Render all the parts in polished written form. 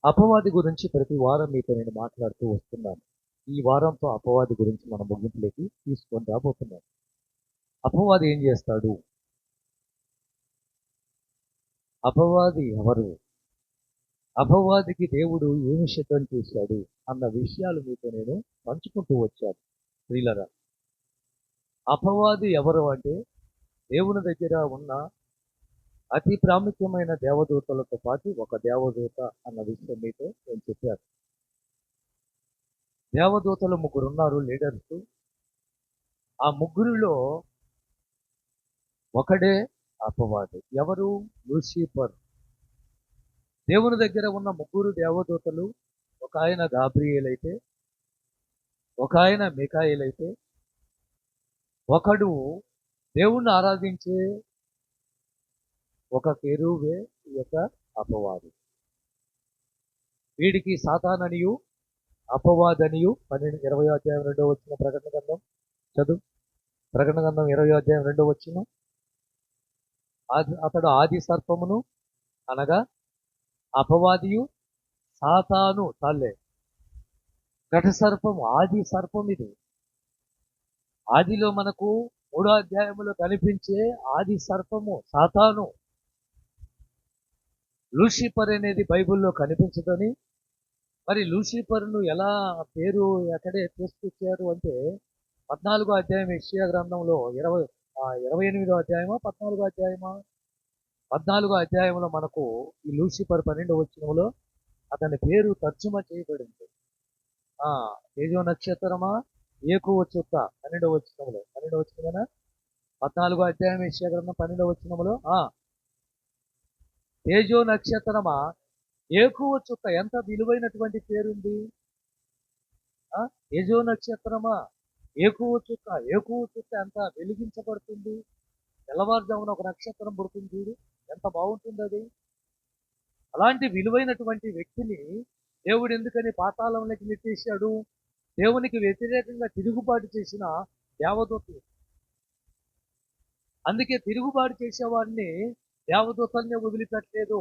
అపవాది గురించి ప్రతి వారం మీతో నేను మాట్లాడుతూ వస్తున్నాను. ఈ వారంతో అపవాది గురించి మనం ముగింపులోకి తీసుకొని రాబోతున్నాం. అపవాది ఏం చేస్తాడు? అపవాది ఎవరు? అపవాదికి దేవుడు ఏమి సిద్ధం చేశాడు అన్న విషయాలు మీతో నేను పంచుకుంటూ వచ్చాను. ప్రియులరా, అపవాది ఎవరు అంటే దేవుని దగ్గర ఉన్న అతి ప్రాముఖ్యమైన దేవదూతలతో పాటు ఒక దేవదూత అన్న విషయం మీతో నేను చెప్పాను. దేవదూతలు ముగ్గురు ఉన్నారు, లీడర్స్. ఆ ముగ్గురిలో ఒకడే అపవాది. ఎవరు? లూసిఫర్. దేవుని దగ్గర ఉన్న ముగ్గురు దేవదూతలు, ఒక ఆయన గాబ్రియేల్ అయితే, ఒక ఆయన మికాయేల్ అయితే, ఒకడు దేవుణ్ణి ఆరాధించే ఒక కెరూబే ఈ యొక్క అపవాది. వీడికి సాతాననియు అపవాదనియు 20వ అధ్యాయం 2వ వచనం ప్రకటన గ్రంథం చదువు. ప్రకటన గ్రంథం 20వ అధ్యాయం 2వ వచనం. అతడు ఆది సర్పమును అనగా అపవాదియు సాతాను తాళ్ళే. ఘట సర్పం, ఆది సర్పం ఇది. ఆదిలో మనకు 3వ అధ్యాయంలో కనిపించే ఆది సర్పము సాతాను. లూసిఫర్ అనేది బైబిల్లో కనిపించదని, మరి లూసిఫర్ను ఎలా పేరు ఎక్కడే తీసుకొచ్చారు అంటే 14వ అధ్యాయం యెషయా గ్రంథంలో 28వ అధ్యాయమా 14వ అధ్యాయమా 14వ అధ్యాయంలో మనకు ఈ లూసిఫర్ 12వ వచనంలో అతని పేరు తర్జుమా చేయబడింది. తేజో నక్షత్రమా ఏకువ చుక్క 12వ వచనంలో, 12వ వచనమేనా? 14వ అధ్యాయం యెషయా గ్రంథం 12వ వచనంలో తేజో నక్షత్రమా ఏకువ చుక్క. ఎంత విలువైనటువంటి పేరుంది! తేజో నక్షత్రమా ఏకువ చుక్క. ఏకువ చుక్క ఎంత వెలిగించబడుతుంది. తెల్లవారుజామున ఒక నక్షత్రం పుడుతుంది చూడు, ఎంత బాగుంటుంది అది. అలాంటి విలువైనటువంటి వ్యక్తిని దేవుడు ఎందుకని పాతాళంలోకి నెట్టేశాడు? దేవునికి వ్యతిరేకంగా తిరుగుబాటు చేసిన దేవదూతలు. అందుకే తిరుగుబాటు చేసేవాడిని దేవదూతల్ని వదిలిపెట్టలేదు.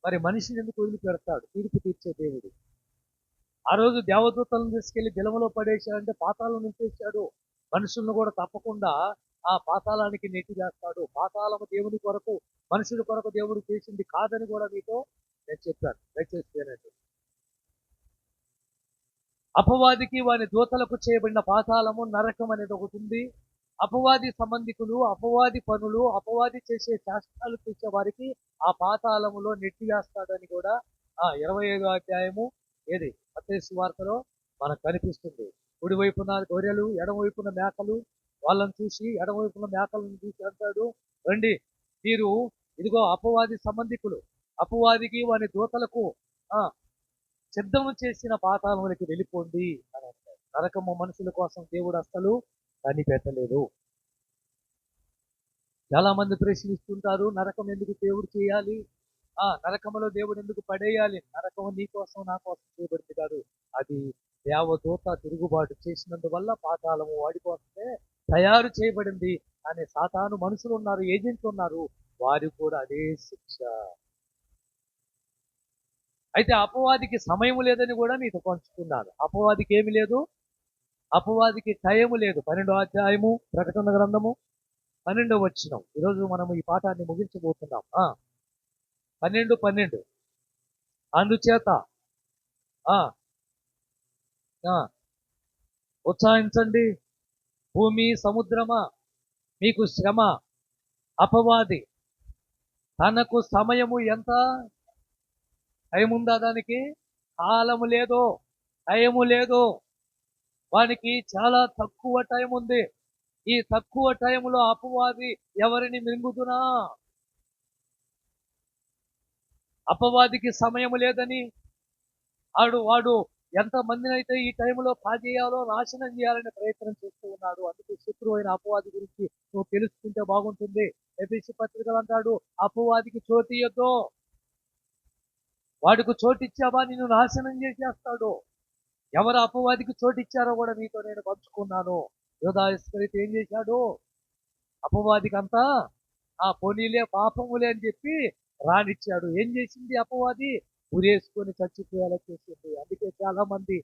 మరి మనిషిని ఎందుకు వదిలిపెడతాడు? తీర్పు తీర్చే దేవుడు. ఆ రోజు దేవదూతలను తీసుకెళ్లి బిలమలో పడేశాడంటే పాతాళం నింపేశాడు. మనుషులను కూడా తప్పకుండా ఆ పాతాళానికి నెట్టి వేస్తాడు. పాతాళము దేవుని కొరకు, మనుషుల కొరకు దేవుడు చేసింది కాదని కూడా మీతో నేను చెప్పాను. దయచేసి వినండి. అపవాదికి వాని దూతలకు చేయబడిన పాతాళము, నరకం అనేది ఒకటి ఉంది. అపవాది సంబంధికులు, అపవాది పనులు, అపవాది చేసే శాస్త్రాలు చేసే వారికి ఆ పాతాళములో నెట్టివేస్తాడని కూడా 25వ అధ్యాయము ఏది మత్తయి సువార్తలో మనకు కనిపిస్తుంది. కుడివైపున గొర్రెలు, ఎడమవైపున మేకలు. వాళ్ళని చూసి, ఎడమవైపున మేకలను చూసి అంటాడు, రండి మీరు, ఇదిగో అపవాది సంబంధికులు, అపవాదికి వాని దూతలకు సిద్ధము చేసిన పాతాళములకి వెళ్ళిపోండి అని అంటారు. నరకము మనుషుల కోసం దేవుడు అస్సలు కనిపెట్టలేదు. చాలా మంది ప్రశ్నిస్తుంటారు, నరకం ఎందుకు దేవుడు చేయాలి? నరకములో దేవుడు ఎందుకు పడేయాలి? నరకము నీ కోసం నా కోసం చేయబడింది కాదు. అది దేవదూత తిరుగుబాటు చేసినందువల్ల పాతాళము వాడి కోసమే తయారు చేయబడింది అనే సాతాను మనుషులు ఉన్నారు, ఏజెంట్లు ఉన్నారు, వారికి కూడా అదే శిక్ష. అయితే అపవాదికి సమయం లేదని కూడా మీతో పంచుకున్నాను. అపవాదికి ఏమి లేదు? అపవాదికి టైము లేదు. 12వ అధ్యాయము ప్రకటన గ్రంథము 12వ వచనం. ఈరోజు మనము ఈ పాఠాన్ని ముగించబోతున్నాం. 12 అందుచేత ఉత్సాహించండి భూమి సముద్రమా, మీకు శ్రమ. అపవాది తనకు సమయము ఎంత? టైం ఉందా? దానికి కాలము లేదు, టైము లేదు. వానికి చాలా తక్కువ టైం ఉంది. ఈ తక్కువ టైంలో అపవాది ఎవరిని మింగుతున్నా? అపవాదికి సమయం లేదని వాడు ఎంతమందిని అయితే ఈ టైంలో కాజేయాలో, నాశనం చేయాలనే ప్రయత్నం చేస్తూ ఉన్నాడు. అందుకే శత్రువు అయిన అపవాది గురించి నువ్వు తెలుసుకుంటే బాగుంటుంది. ఎఫెసీ పత్రికలు అంటాడు, అపవాదికి చోటు ఇయ్యొద్దు. వాడికి చోటిచ్చావా నిన్ను నాశనం చేసేస్తాడు. ఎవరు అపవాదికి చోటిచ్చారో కూడా మీతో నేను పంచుకున్నాను. యోధా ఇస్కరియోతు ఏం చేశాడు? అపవాదికి అంతా పోనీలే, పాపములే అని చెప్పి రానిచ్చాడు. ఏం చేసింది అపవాది? ఉరేసుకొని చచ్చిపోయేలా చేసింది. అందుకే చాలా మంది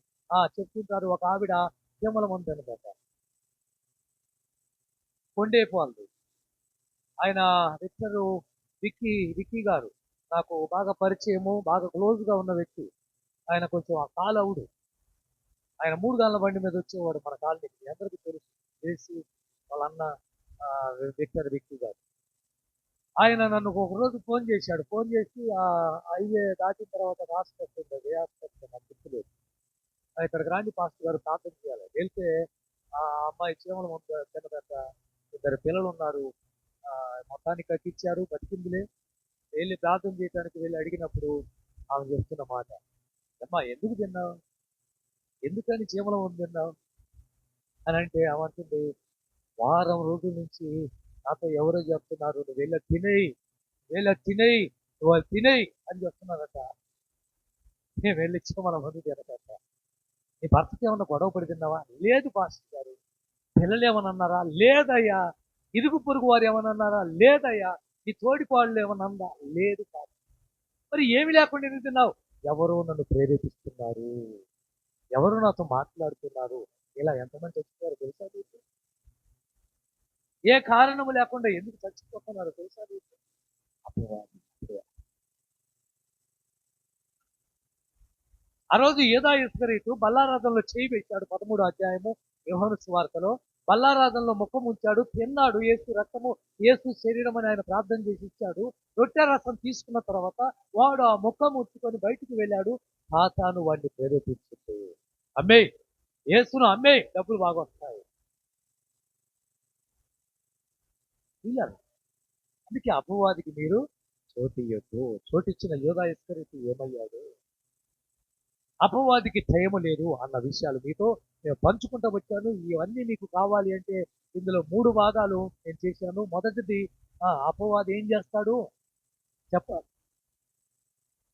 చెప్తుంటారు, ఒక ఆవిడ చీమల మందు అనమాట, కొండేపు ఆయన విక్టరు విక్కీ గారు నాకు బాగా పరిచయము, బాగా క్లోజ్గా ఉన్న వ్యక్తి. ఆయన కొంచెం ఆ కాలవుడు. ఆయన 3 గాళ్ళ బండి మీద వచ్చేవాడు మన కాలనీకి. అందరికీ తెలుసు. తెలిసి వాళ్ళ అన్న విక్కీ గారు. ఆయన నన్ను ఒక రోజు ఫోన్ చేశాడు. ఫోన్ చేసి హైవే దాటిన తర్వాత ఒక హాస్పిటల్ ఉంది. ఏ హాస్పిటల్ నాకు గుర్తులేదు. ఇక్కడికి రాండి పాస్టర్ గారు, ప్రార్థన చేయాలి. వెళ్తే ఆ అమ్మాయి చీమల ముందు తిన్నదంట. 2 పిల్లలు ఉన్నారు. మొత్తానికి కట్టించారు, బతికిందిలే. వెళ్ళి ప్రార్థన చేయడానికి వెళ్ళి అడిగినప్పుడు ఆమె చెప్తున్న మాట, అమ్మా ఎందుకు తిన్నావు, ఎందుకని చీమల ముందు తిన్నావు అని అంటే ఆమె అంటుంది, వారం రోజుల నుంచి నాతో ఎవరో చెప్తున్నారు, నువ్వు వెళ్ళ తినేయి నువ్వు అది తినేయి అని చెప్తున్నారట. నేను వెళ్ళి చీమల ముందు తినకట. నీ భర్తకి ఏమన్నా గొడవ పడి తిన్నావా? లేదు పాస్టర్ గారు. పిల్లలు ఏమన్నా అన్నారా? లేదయ్యా. ఇరుగు పొరుగు వారు ఏమన్నా అన్నారా? లేదయ్యా. నీ తోడికోళ్ళు ఏమన్నా అందా? లేదు కాదు. మరి ఏమి లేకుండా ఎందుకు తిన్నావు? ఎవరో నన్ను ప్రేరేపిస్తున్నారు, ఎవరు నాతో మాట్లాడుతున్నారు. ఇలా ఎంతమంది చచ్చిపోయారు తెలుసా మీకు? ఏ కారణము లేకుండా ఎందుకు చచ్చిపోతున్నారు తెలుసా మీకు? అపవాది. ఆ రోజు యూదా ఇస్కరీతు బల్లారాధనలో చేయి పెట్టాడు. 13వ అధ్యాయము యోహాను సువార్తలో. బల్లారాధనలో ముఖం ఉంచాడు, తిన్నాడు. యేసు రక్తము, యేసు శరీరం అని ఆయన ప్రార్థన చేసి ఇచ్చాడు. రొట్టె రసం తీసుకున్న తర్వాత వాడు ఆ ముఖం ఉంచుకొని బయటికి వెళ్ళాడు. సాతాను వాడిని ప్రేరేపించింది, అమ్మే యేసును అమ్మే, డబ్బులు బాగా వస్తాయి. ఇయ్యాలి. అందుకే అపవాదికి మీరు చోటియ్యొద్దు. చోటిచ్చిన యూదా ఇస్కరీతు ఏమయ్యాడు? అపవాదికి భయము లేదు అన్న విషయాలు మీతో నేను పంచుకుంటూ వచ్చాను. ఇవన్నీ మీకు కావాలి అంటే ఇందులో 3 భాగాలు నేను చేశాను. మొదటిది, అపవాది ఏం చేస్తాడు చెప్పాలి.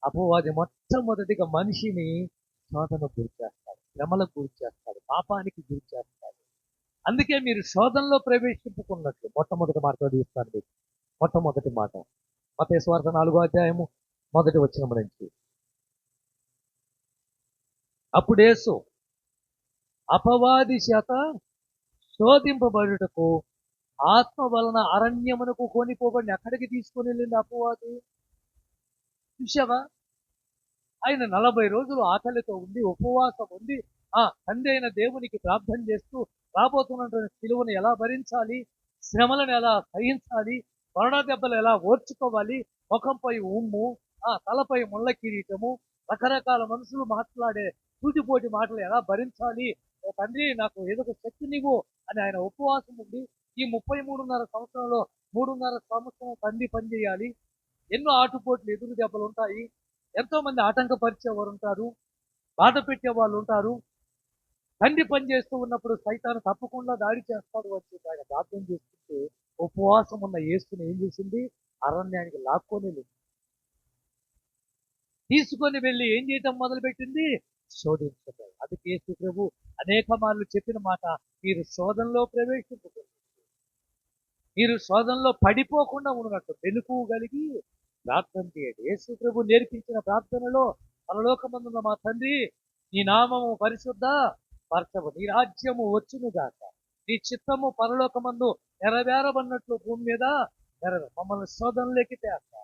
అపవాది మొట్టమొదటిగా మనిషిని శోధనకు గురి చేస్తాడు, శ్రమలకు గురి చేస్తాడు, పాపానికి గురి చేస్తాడు. అందుకే మీరు శోధనలో ప్రవేశింపుకున్నట్లు మొట్టమొదటి మాట చదివిస్తాను మీకు. మొట్టమొదటి మాట మత్తయి సువార్త 4వ అధ్యాయము 1వ వచనం నుంచి. అప్పుడు యేసు అపవాది చేత శోధింపబడుటకు ఆత్మ వలన అరణ్యమునకు కొనిపోబడిన. ఎక్కడికి తీసుకొని వెళ్ళింది అపవాది? చూసావా? ఆయన 40 రోజులు ఆకలితో ఉండి ఉపవాసం ఉండి తండ్రి అయిన దేవునికి ప్రార్థన చేస్తూ రాబోతున్నటువంటి సిలువను ఎలా భరించాలి, శ్రమలను ఎలా సహించాలి, కొరడా దెబ్బలు ఎలా ఓర్చుకోవాలి, ముఖంపై ఉమ్ము, తలపై ముళ్ళ కిరీటము, రకరకాల మనుషులు మాట్లాడే సూటిపోటి మాటలు ఎలా భరించాలి, తండ్రి నాకు ఏదో ఒక శక్తినివ్వు అని ఆయన ఉపవాసం ఉండి ఈ 33.5 సంవత్సరంలో 3.5 సంవత్సరం తండ్రి పనిచేయాలి. ఎన్నో ఆటుపోట్లు, ఎదురు దెబ్బలు ఉంటాయి. ఎంతో మంది ఆటంకపరిచేవారు ఉంటారు, బాధ పెట్టే వాళ్ళు ఉంటారు. తండ్రి పని చేస్తూ ఉన్నప్పుడు సైతాను తప్పకుండా దాడి చేస్తాడు అని చెప్పి ఆయన ప్రార్థన చేస్తుంటే ఉపవాసం ఉన్న యేసుని ఏం చేసింది? అరణ్యానికి లాక్కొని తీసుకొని వెళ్ళి ఏం చేయటం మొదలుపెట్టింది? శోధించడం. అది యేసు ప్రభు అనేక మార్లు చెప్పిన మాట, మీరు శోధనలో ప్రవేశించకూడదు, మీరు శోధనలో పడిపోకుండా ఉన్నట్టు వెలుగు కలిగి ప్రార్థన చేయండి. యేసు ప్రభు నేర్పించిన ప్రార్థనలో, పరలోకమందున్న మా తండ్రి, నీ నామము పరిశుద్ధ పరచవు, నీ రాజ్యము వచ్చును గాక, నీ చిత్తము పరలోకమందు నెరవేరబడినట్లు భూమి మీద మమ్మల్ని శోధనలోకి తేస్తా.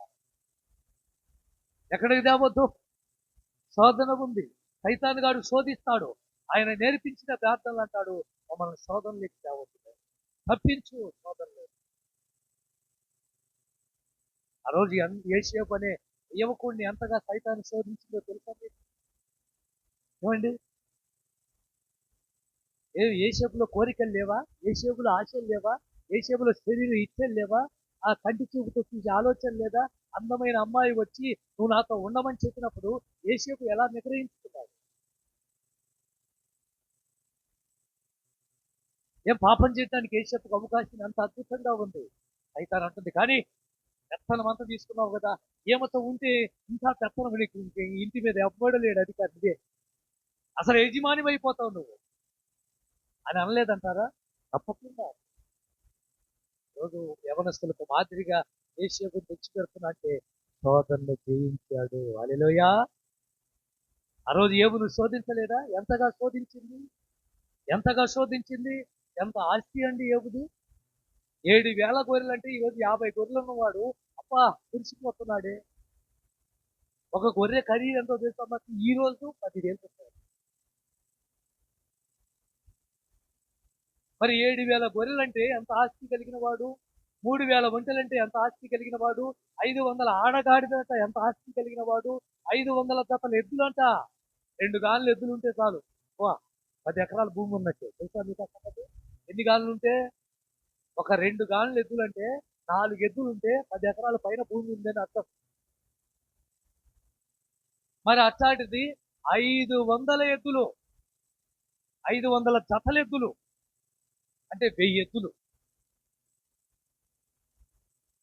ఎక్కడికి తేవద్దు? శోధన ఉంది, సైతాను గాడు శోధిస్తాడు. ఆయన నేర్పించిన ప్రార్థనలు అంటాడు, మమ్మల్ని శోధనలోకి తేవద్దు, తప్పించు శోధనలో. ఆ రోజు యేసేపు అనే యువకుడిని ఎంతగా సైతాన్ని శోధించిందో తెలుసా మీకు? ఏమండి, యేసేపులో కోరికలు లేవా? యేసేపులో ఆశలు లేవా? యేసేపులో శరీరం ఇచ్చలు లేవా? ఆ కంటి చూపుతో చూసే ఆలోచన లేదా? అందమైన అమ్మాయి వచ్చి నువ్వు నాతో ఉండమని చెప్పినప్పుడు యేసేపు ఎలా నిగ్రహించుకున్నాడు? ఏం పాపం చేయడానికి యేసేపుకు అవకాశం ఎంత అద్భుతంగా ఉంది. సైతాన్ అంటుంది, కానీ పెత్తనం అంతా తీసుకున్నావు కదా, ఏమతో ఉంటే ఇంకా పెత్తనం నీకు ఇంటి మీద ఎవ్వడలేడు అధికారి, ఇదే అసలు యజమాని అయిపోతావు నువ్వు అని అనలేదంటారా? తప్పకుండా. రోజు యవనస్తులకు మాదిరిగా యేసేపు తెచ్చి పెడుతున్నా అంటే శోధనను జయించాడు. హల్లెలూయా. ఆ రోజు ఏబును శోధించలేదా? ఎంతగా శోధించింది, ఎంతగా శోధించింది. ఎంత ఆస్తి అండి ఏబుది. 7,000 గొర్రెలు అంటే ఈరోజు 50 గొర్రెలు ఉన్నవాడు అబ్బా మురిసిపోతున్నాడే. ఒక గొర్రె ఖరీదు ఎంతో తెలుసా మాకు ఈ రోజు 10,000 పెట్టారు. మరి 7,000 గొర్రెలంటే ఎంత ఆస్తి కలిగిన వాడు, 3,000 ఒంటెలంటే ఎంత ఆస్తి కలిగిన వాడు, 500 ఆడగాడిదంట ఎంత ఆస్తి కలిగిన వాడు, 500 జతల ఎద్దులంట. 2 గానులు ఎద్దులు ఉంటే చాలు, వా 10 ఎకరాల భూమి ఉన్నట్టే తెలుసా మీకు ఆ సంగతి? ఎన్ని గానులు ఉంటే? ఒక 2 గానులు ఎద్దులు అంటే 4 ఎద్దులు ఉంటే 10 ఎకరాల పైన భూమి ఉందని అర్థం. మరి అట్లాంటిది 500 ఎద్దులు, 500 జతల ఎద్దులు అంటే 1000 ఎద్దులు.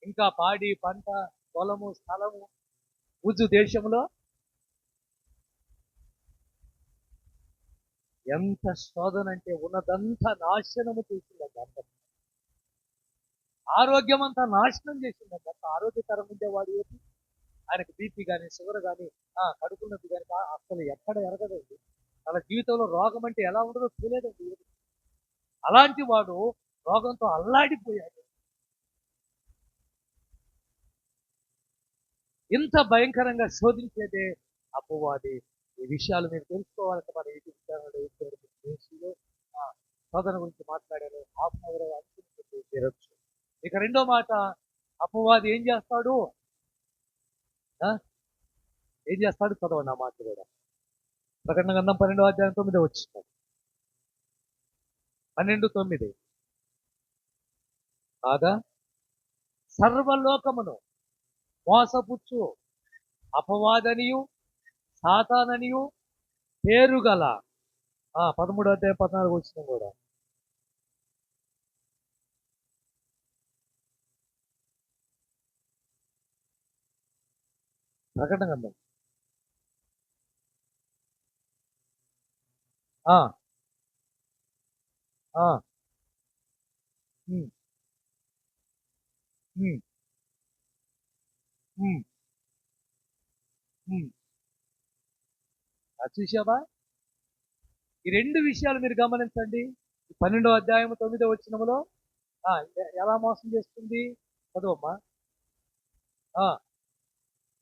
ఇంకా పాడి పంట, పొలము, స్థలము, ఉజు దేశంలో ఎంత శోధన అంటే ఉన్నదంతా నాశనము చేసిందంట. అంత ఆరోగ్యం అంతా నాశనం చేసిందంట. అంత ఆరోగ్యకరం ఉండేవాడు ఏది? ఆయనకు బీపీ కానీ, షుగర్ కానీ, కడుపు నొప్పి కానీ అసలు ఎక్కడ ఎరగదండి. తన జీవితంలో రోగం అంటే ఎలా ఉండదో తెలియదండి. అలాంటి వాడు రోగంతో అల్లాడిపోయాడు. ఇంత భయంకరంగా శోధించేదే అపవాది. ఈ విషయాలు మీరు తెలుసుకోవాలంటే మన యూట్యూబ్ ఛానల్ శోధన గురించి మాట్లాడాను. హాఫ్ అన్ అవర్ అనుకుంటుంది తీరొచ్చు. ఇక రెండో మాట, అపవాది ఏం చేస్తాడు? ఏం చేస్తాడు చదవండి ఆ మాట కూడా. ప్రకటన గ్రంథం 12వ అధ్యాయం 9వ వచనం. 12:9. కాగా సర్వలోకమును మోసపుచ్చు అపవాదనియు సాతాననియు పేరు గల 13వ అధ్యాయం 14వ వచనం కూడా. ప్రకటన గ్రంథం ఆ ఆ ఉమ్, ఉమ్, ఉమ్, ఉమ్. చూసావా? ఈ రెండు విషయాలు మీరు గమనించండి. 12వ అధ్యాయం 9వ వచనములో ఎలా మోసం చేస్తుంది చదువమ్మా.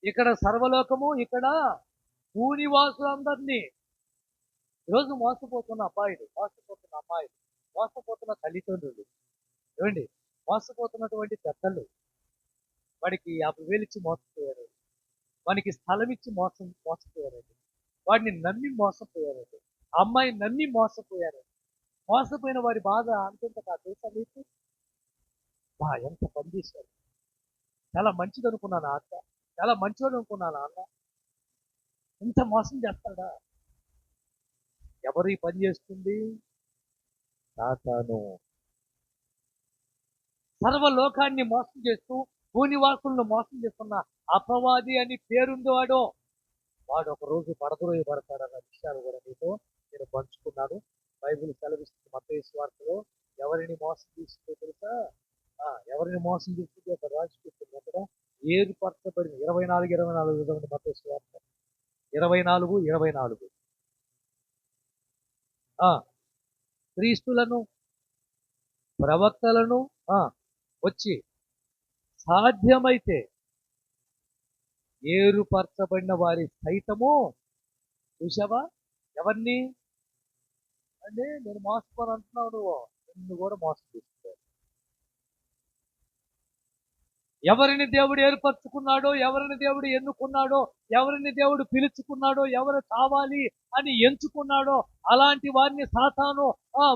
ఇక్కడ సర్వలోకము, ఇక్కడ భూనివాసులందరినీ. ఈరోజు మోసపోతున్న అబ్బాయిలు, మోసపోతున్న అమ్మాయిలు, మోసపోతున్న తల్లిదండ్రులు, ఏమండి, మోసపోతున్నటువంటి పెద్దలు, వాడికి 50,000 ఇచ్చి మోసపోయారు, వానికి స్థలం ఇచ్చి మోసపోయారండి, వాడిని నమ్మి మోసపోయారండి, అమ్మాయి నమ్మి మోసపోయారు. మోసపోయిన వారి బాధ అంతంత కాదు తెలుసా మీకు? ఎంత పని చేశారు, చాలా మంచిది అనుకున్నాను అక్క, చాలా మంచివాడు అనుకున్నాను అన్న, ఇంత మోసం చేస్తాడా? ఎవరు ఈ పని చేస్తుంది? సాతాను. సర్వలోకాన్ని మోసం చేస్తూ భూనివాసులను మోసం చేస్తున్న అపవాది అని పేరుంది వాడు ఒక రోజు పడతాడన్న విషయాలు కూడా మీతో నేను పంచుకున్నాను. బైబిల్ సెలవిస్తుంది మత్తయి సువార్తలో ఎవరిని మోసం చేస్తుందో తెలుసా? ఎవరిని మోసం చేస్తుందో అక్కడ రాసి చెప్తుంది. అక్కడ ఏర్పరచబడిన 24 మత్తయి సువార్త 24 క్రీస్తులను ప్రవక్తలను వచ్చి సాధ్యమైతే ఏరుపరచబడిన వారి సైతము. చూసావా? ఎవరిని అంటే నేను మోసపోను అంటున్నావు నువ్వు, నిన్ను కూడా మోసం చేస్తావు. ఎవరిని దేవుడు ఏర్పరచుకున్నాడో, ఎవరిని దేవుడు ఎన్నుకున్నాడో, ఎవరిని దేవుడు పిలుచుకున్నాడో, ఎవరు కావాలి అని ఎంచుకున్నాడో అలాంటి వారిని సాతాను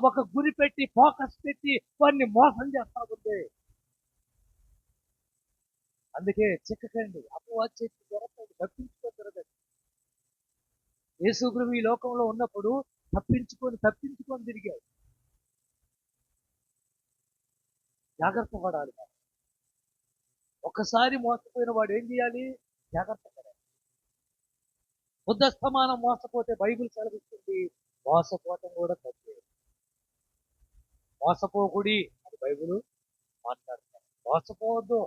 ఒక గురి పెట్టి ఫోకస్ పెట్టి వారిని మోసం చేస్తా ఉంది. అందుకే చిక్కకండి, అపవాది చేతి దొరకండి, తప్పించుకోగలదండి. యేసుప్రభు ఈ లోకంలో ఉన్నప్పుడు తప్పించుకొని తిరిగాడు. జాగ్రత్త పడాలి. ఒక్కసారి మోసపోయిన వాడు ఏం చేయాలి? జాగ్రత్త పడాలి. బుద్ధస్తమానం మోసపోతే బైబిల్ సెలవిస్తుంది మోసపోవటం కూడా తప్పే. మోసపోకుడి అని బైబిల్ మాట్లాడుతారు. మోసపోవద్దు.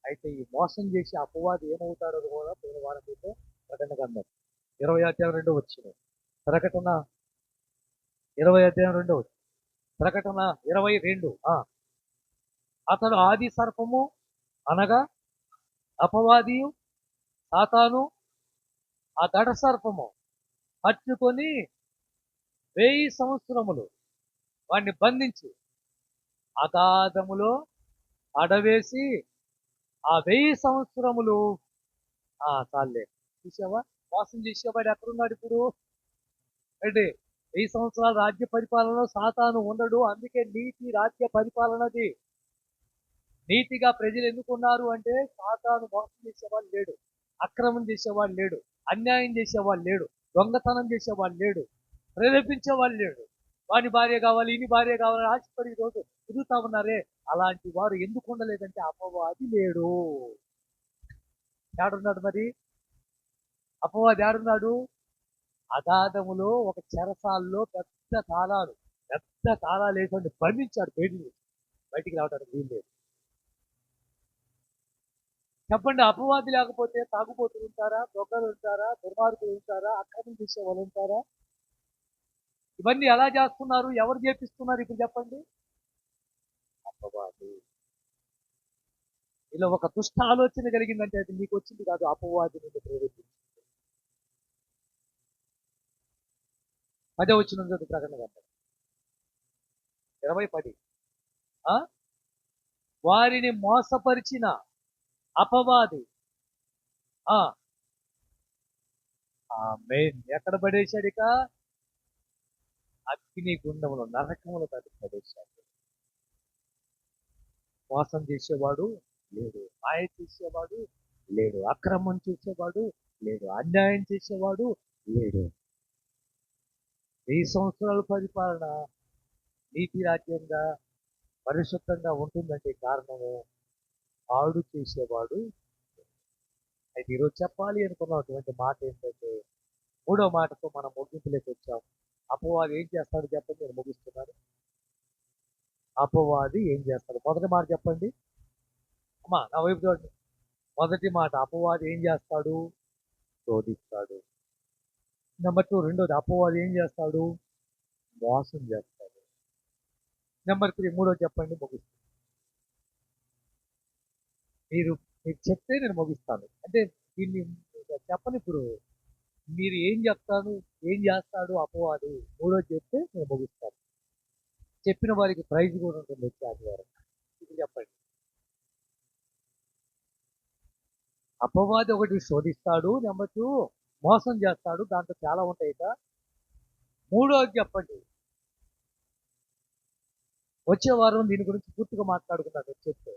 అయితే ఈ మోసం చేసి అపవాది ఏమవుతాడో కూడా పోయిన వారం మీతో ప్రకటన గ్రంథం 20 అధ్యాయం 2 వచ్చిన ప్రకటన 20 అధ్యాయం 2 ప్రకటన 22 అతడు ఆది సర్పము అనగా అపవాదియు సాతాను ఆ దడ సర్పము పట్టుకొని 1000 సంవత్సరములు వాడిని బంధించి అగాధములో అడవేసి ఆ 1000 సంవత్సరములు చాలే చూసావా మోసం చేసేవాడు ఎక్కడున్నాడు ఇప్పుడు అంటే 1000 సంవత్సరాల రాజ్య పరిపాలనలో సాతాను ఉండడు. అందుకే నీతి రాజ్య పరిపాలనది. నీతిగా ప్రజలు ఎందుకున్నారు అంటే సాతాను మోసం చేసేవాడు లేడు, అక్రమం చేసేవాడు లేడు, అన్యాయం చేసేవాడు లేడు, దొంగతనం చేసేవాడు లేడు, ప్రేరేపించేవాడు లేడు. వాని భార్య కావాలి ఈని భార్య కావాలి ఆశపడి రోజు తిరుగుతా ఉన్నారే, అలాంటి వారు ఎందుకు ఉండలేదంటే అపవాది లేడు. ఏడున్నాడు మరి అపవాది? ఏడున్నాడు? అగాధములో ఒక చెరసాల్లో పెద్ద తాళాలు వేసి బంధించాడు. బయటికి రావడానికి వీలు లేదు. చెప్పండి, అపవాది లేకపోతే తాగుబోతులు ఉంటారా, దొంగలు ఉంటారా, దుర్మార్గులు ఉంటారా, అక్రమం చేసే వాళ్ళు ఉంటారా? ఇవన్నీ ఎలా చేస్తున్నారు? ఎవరు చేపిస్తున్నారు? ఇప్పుడు చెప్పండి. అపవాది. ఇలా ఒక దుష్ట ఆలోచన కలిగిందంటే అది మీకు వచ్చింది కాదు, అపవాది నుండి ప్రేరేపించింది. 10వ వచనం చదువు ప్రకటన గ్రంథం 20:10. వారిని మోసపరిచిన అపవాది ఎక్కడ పడేశాడు? ఇక అగ్ని గుండములో నరకములు తను పడేశాడు. మోసం చేసేవాడు లేడు, మాయ చేసేవాడు లేడు, అక్రమం చేసేవాడు లేడు, అన్యాయం చేసేవాడు లేడు. 1000 సంవత్సరాల పరిపాలన నీతి రాజ్యంగా పరిశుద్ధంగా ఉంటుందంటే కారణము పాడు చేసేవాడు. అయితే ఈరోజు చెప్పాలి అనుకున్నటువంటి మాట ఏంటంటే 3వ మాటతో మనం ముగింపులోకి వచ్చాం. అపవాది ఏం చేస్తాడు చెప్పండి, నేను ముగిస్తున్నాను. అపవాది ఏం చేస్తాడు? మొదటి మాట చెప్పండి అమ్మా, నా వైపు చూడండి. మొదటి మాట, అపవాది ఏం చేస్తాడు? శోధిస్తాడు. నెంబర్ 2, రెండోది, అపవాది ఏం చేస్తాడు? మోసం చేస్తాడు. నెంబర్ 3, మూడోది చెప్పండి, ముగిస్తాను. మీకు చెప్తే నేను ముగిస్తాను. అంటే దీన్ని చెప్పని ఇప్పుడు మీరు ఏం చేస్తాడు అపవాది, మూడోది చెప్తే నేను ముగిస్తాను. చెప్పిన వారికి ప్రైజ్ కూడా ఉంటుంది వచ్చే ఆదివారం. ఇప్పుడు చెప్పండి. అపవాది ఒకటి శోధిస్తాడు, నెంబర్ 2 మోసం చేస్తాడు. దాంట్లో చాలా ఉంటాయి. ఇక మూడోది చెప్పండి. వచ్చే వారం దీని గురించి పూర్తిగా మాట్లాడుకున్నాను చెప్తే.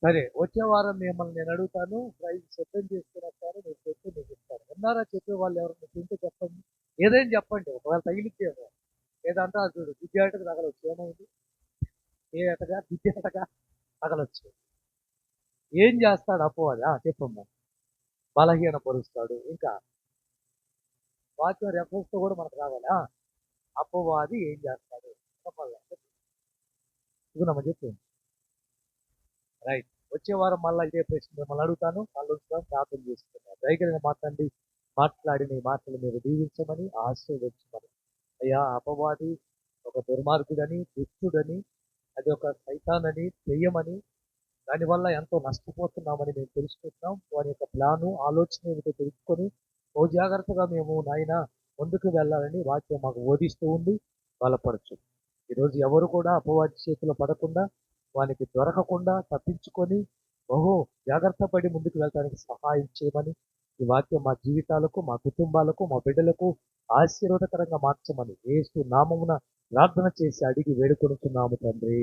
సరే, వచ్చే వారం మిమ్మల్ని నేను అడుగుతాను, ప్రైజ్ సిద్ధం చేసుకుని వస్తారు, మీరు చెప్తే మీకు ఇస్తాను. ఉన్నారా చెప్పే వాళ్ళు ఎవరైనా తింటే చెప్పండి, ఏదైనా చెప్పండి. ఒకవేళ తగిలిచ్చేమో ఏదంటే చూడు, విద్యార్థికి తగలొచ్చు. ఏమైంది? విద్యార్థిగా తగలొచ్చు. ఏం చేస్తాడు అపవాది? చెప్పమ్మా. బలహీన పరుస్తాడు. ఇంకా వాక్యం రెఫరెన్స్ తో కూడా మనకు రావాలి. అపవాది ఏం చేస్తాడు చెప్పాలి. ఇదిగోనమ్మా చెప్పు. రైట్. వచ్చే వారం మళ్ళీ ఇదే ప్రశ్న మిమ్మల్ని అడుగుతాను. కళ్ళు ప్రార్థన చేసుకున్నాను. దయగలిగిన మాట్లాడి నీ మాటలు మీరు దీవించమని ఆశీర్వదించమని. అయ్యా, అపవాది ఒక దుర్మార్గుడని, దుష్టుడని, అది ఒక సైతానని, దెయ్యమని, దానివల్ల ఎంతో నష్టపోతున్నామని మేము తెలుసుకుంటున్నాం. వారి యొక్క ప్లాను ఆలోచన ఏమిటో తెలుసుకొని ఓ జాగ్రత్తగా మేము నాయన ముందుకు వెళ్ళాలని వాక్యం మాకు బోధిస్తూ ఉంది. బలపరచు. ఈరోజు ఎవరు కూడా అపవాది చేతిలో పడకుండా, వానికి దొరకకుండా తప్పించుకొని బహు జాగ్రత్త పడి ముందుకు వెళ్ళడానికి సహాయం చేయమని ఈ వాక్యం మా జీవితాలకు, మా కుటుంబాలకు, మా బిడ్డలకు ఆశీర్వాదకరంగా మార్చమని యేసు నామమున ప్రార్థన చేసి అడిగి వేడుకొనుచున్నాము తండ్రి.